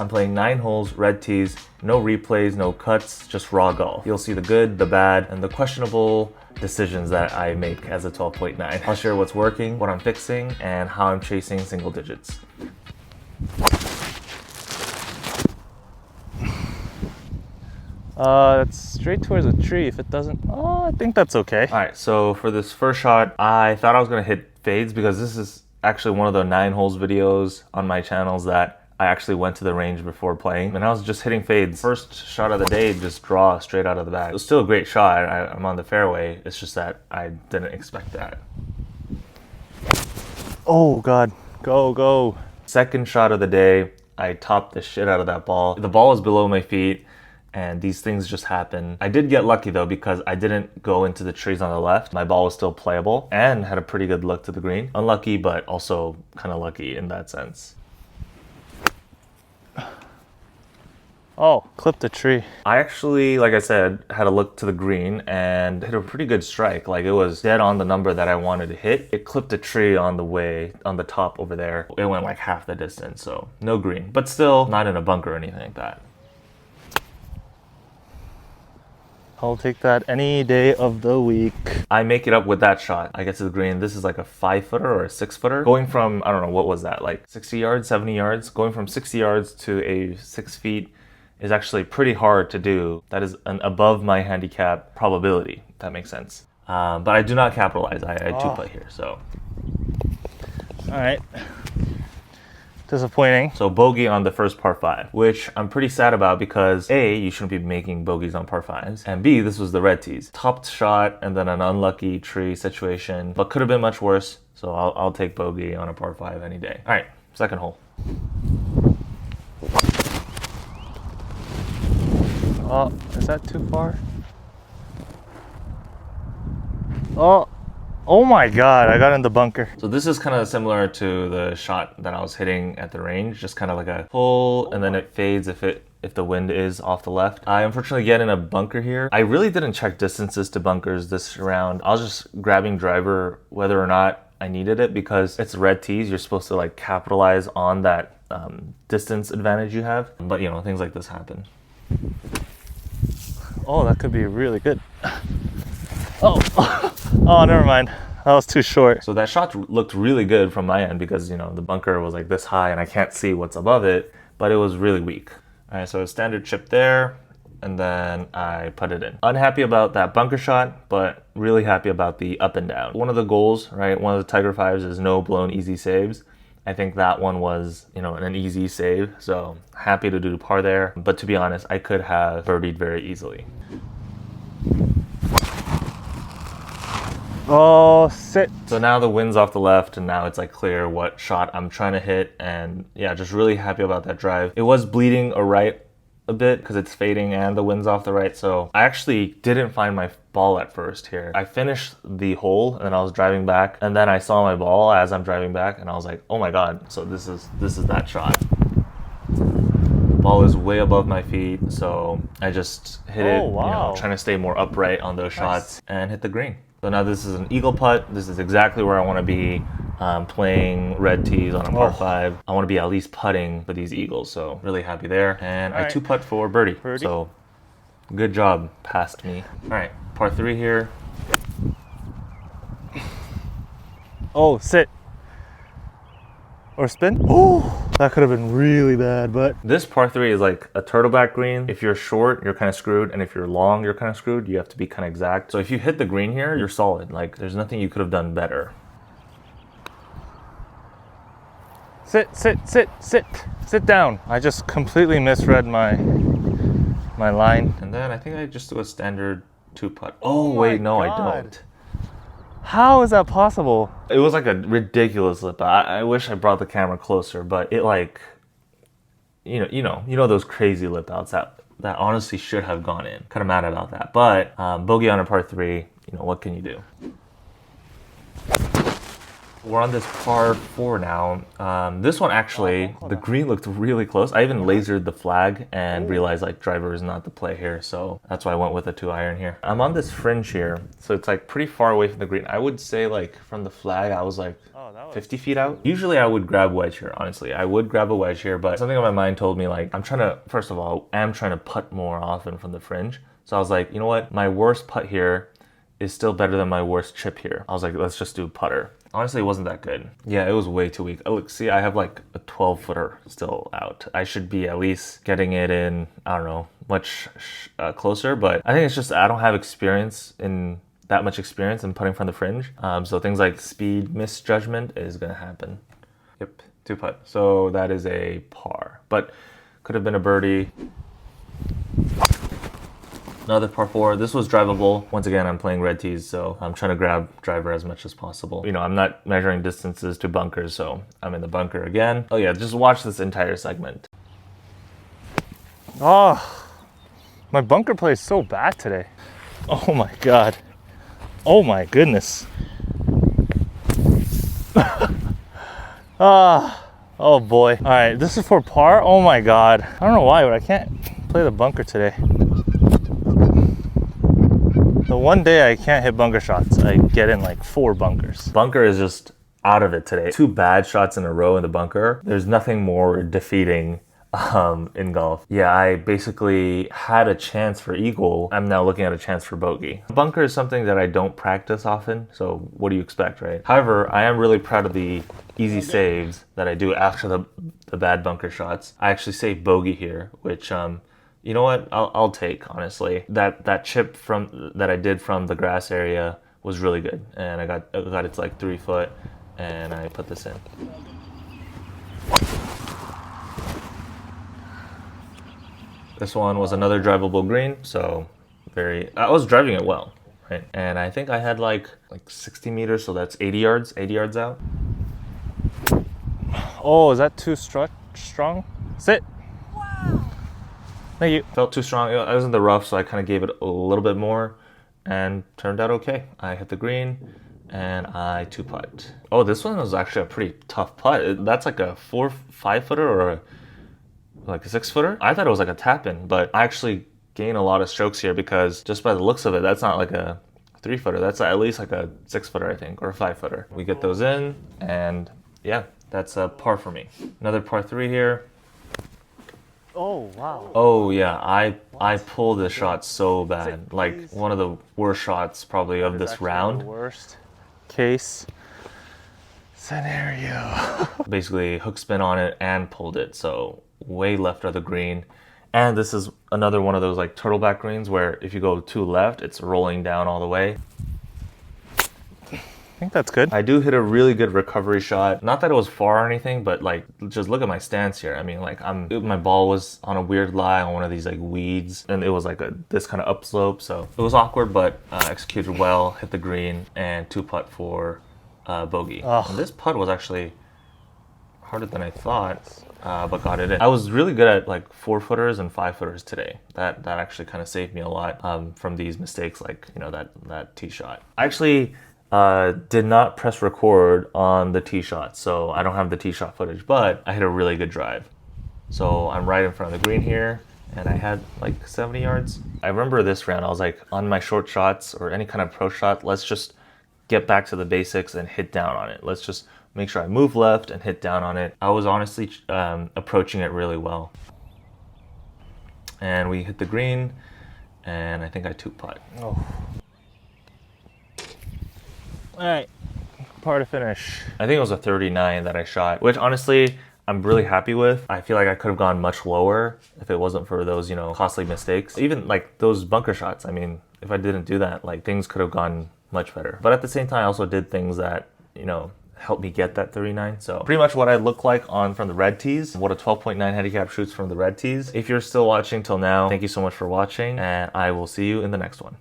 I'm playing 9 holes, red tees, no replays, no cuts, just raw golf. You'll see the good, the bad, and the questionable decisions that I make as a 12.9. I'll share what's working, what I'm fixing, and how I'm chasing single digits. It's straight towards a tree. If it doesn't, I think that's okay. All right, so for this first shot, I thought I was gonna hit fades because this is actually one of the 9 holes videos on my channels that I actually went to the range before playing, and I was just hitting fades. First shot of the day, just draw straight out of the bag. It was still a great shot. I'm on the fairway. It's just that I didn't expect that. Oh God, go, go. Second shot of the day, I topped the shit out of that ball. The ball was below my feet, and these things just happen. I did get lucky though because I didn't go into the trees on the left. My ball was still playable and had a pretty good look to the green. Unlucky, but also kind of lucky in that sense. Oh, clipped a tree. I actually, like I said, had a look to the green and hit a pretty good strike. Like it was dead on the number that I wanted to hit. It clipped a tree on the way, on the top over there. It went like half the distance, so no green. But still not in a bunker or anything like that. I'll take that any day of the week. I make it up with that shot. I get to the green. This is like a 5-footer or a 6-footer. Going from, I don't know, what was that? Like 60 yards, 70 yards? Going from 60 yards to a 6 feet is actually pretty hard to do. That is an above my handicap probability, if that makes sense. But I do not capitalize. I two-putt here, so. All right. Disappointing. So bogey on the first par 5, which I'm pretty sad about because A, you shouldn't be making bogeys on par 5s, and B, this was the red tees. Topped shot and then an unlucky tree situation, but could have been much worse. So I'll take bogey on a par 5 any day. All right, second hole. Oh, is that too far? Oh my God, I got in the bunker. So this is kind of similar to the shot that I was hitting at the range, just kind of like a pull and then it fades if the wind is off the left. I unfortunately get in a bunker here. I really didn't check distances to bunkers this round. I was just grabbing driver whether or not I needed it because it's red tees. You're supposed to like capitalize on that distance advantage you have. But you know, things like this happen. Oh, that could be really good. Oh, never mind. That was too short. So that shot looked really good from my end because, you know, the bunker was like this high and I can't see what's above it, but it was really weak. All right, so a standard chip there, and then I put it in. Unhappy about that bunker shot, but really happy about the up and down. One of the goals, right, one of the Tiger 5s is no blown easy saves. I think that one was, you know, an easy save, so happy to do par there. But to be honest, I could have birdied very easily. Oh, sit. So now the wind's off the left and now it's like clear what shot I'm trying to hit, and yeah, just really happy about that drive. It was bleeding a right a bit because it's fading and the wind's off the right, so I actually didn't find my ball at first here. I finished the hole and then I was driving back and then I saw my ball as I'm driving back and I was like, oh my God, so this is that shot. Ball is way above my feet, so I just hit it, wow. you know, trying to stay more upright on those shots and hit the green. So now this is an eagle putt. This is exactly where I want to be playing red tees on a par 5. I want to be at least putting for these eagles, so really happy there. And I two-putt for birdie. So good job, past me. All right, par 3 here. Oh, sit. Or spin. Oh, that could have been really bad, but. This par 3 is like a turtleback green. If you're short, you're kind of screwed. And if you're long, you're kind of screwed. You have to be kind of exact. So if you hit the green here, you're solid. Like there's nothing you could have done better. Sit, sit, sit, sit. Sit down. I just completely misread my line. And then I think I just do a standard 2-putt. Oh wait, no, I don't. How is that possible? It was like a ridiculous lip out. I wish I brought the camera closer, but it like, you know those crazy lip outs that honestly should have gone in. Kind of mad about that, but bogey on a par 3. You know, what can you do? We're on this par 4 now. This one actually, the green looked really close. I even lasered the flag and realized like driver is not the play here, so that's why I went with a 2-iron here. I'm on this fringe here, so it's like pretty far away from the green. I would say like from the flag, I was like 50 feet out. Usually I would grab wedge here, honestly. I would grab a wedge here, but something in my mind told me like, first of all, I'm trying to putt more often from the fringe. So I was like, you know what? My worst putt here is still better than my worst chip here. I was like, let's just do putter. Honestly, it wasn't that good. Yeah, it was way too weak. Oh, look, see, I have like a 12-footer still out. I should be at least getting it in, I don't know, much closer, but I think it's just I don't have that much experience in putting from the fringe. So things like speed misjudgment is gonna happen. Yep, 2-putt. So that is a par, but could have been a birdie. Another par 4. This was drivable. Once again, I'm playing red tees, so I'm trying to grab driver as much as possible. You know, I'm not measuring distances to bunkers, so I'm in the bunker again. Oh yeah, just watch this entire segment. Oh, my bunker play is so bad today. Oh my God. Oh my goodness. Oh boy. All right, this is for par. Oh my God. I don't know why, but I can't play the bunker today. The one day I can't hit bunker shots, I get in like 4 bunkers. Bunker is just out of it today. 2 bad shots in a row in the bunker. There's nothing more defeating in golf. Yeah, I basically had a chance for eagle. I'm now looking at a chance for bogey. Bunker is something that I don't practice often, so what do you expect, right? However, I am really proud of the easy saves that I do after the bad bunker shots. I actually saved bogey here, which you know what? I'll take, honestly. That chip that I did from the grass area was really good, and I got it to like 3 foot, and I put this in. This one was another drivable green, so I was driving it well, right? And I think I had like 60 meters, so that's 80 yards out. Oh, is that too strong? Sit. Wow. Thank you. Felt too strong. I was in the rough, so I kind of gave it a little bit more and turned out okay. I hit the green and I 2-putt. Oh, this one was actually a pretty tough putt. That's like a 4-5-footer or like a 6-footer. I thought it was like a tap-in, but I actually gain a lot of strokes here because just by the looks of it, that's not like a 3-footer. That's at least like a 6-footer, I think, or a 5-footer. We get those in, and yeah, that's a par for me. Another par 3 here. Oh, wow. Oh yeah, I pulled the shot so bad. Like one of the worst shots probably of this round. The worst case scenario. Basically hook spin on it and pulled it, so way left of the green. And this is another one of those like turtleback greens where if you go too left, it's rolling down all the way. I think that's good. I do hit a really good recovery shot. Not that it was far or anything, but like, just look at my stance here. I mean, like my ball was on a weird lie on one of these like weeds, and it was like this kind of upslope. So it was awkward, but executed well, hit the green, and 2-putt for bogey. And this putt was actually harder than I thought, but got it in. I was really good at like 4-footers and 5-footers today. That actually kind of saved me a lot from these mistakes, like, you know, that tee shot. I actually did not press record on the tee shot, so I don't have the tee shot footage, but I hit a really good drive. So I'm right in front of the green here, and I had like 70 yards. I remember this round, I was like, on my short shots or any kind of pro shot, let's just get back to the basics and hit down on it. Let's just make sure I move left and hit down on it. I was honestly approaching it really well. And we hit the green, and I think I 2-putt. Oh. All right, par to finish. I think it was a 39 that I shot, which honestly, I'm really happy with. I feel like I could have gone much lower if it wasn't for those, you know, costly mistakes. Even like those bunker shots, I mean, if I didn't do that, like things could have gone much better. But at the same time, I also did things that, you know, helped me get that 39. So pretty much what I look like from the red tees, what a 12.9 handicap shoots from the red tees. If you're still watching till now, thank you so much for watching, and I will see you in the next one.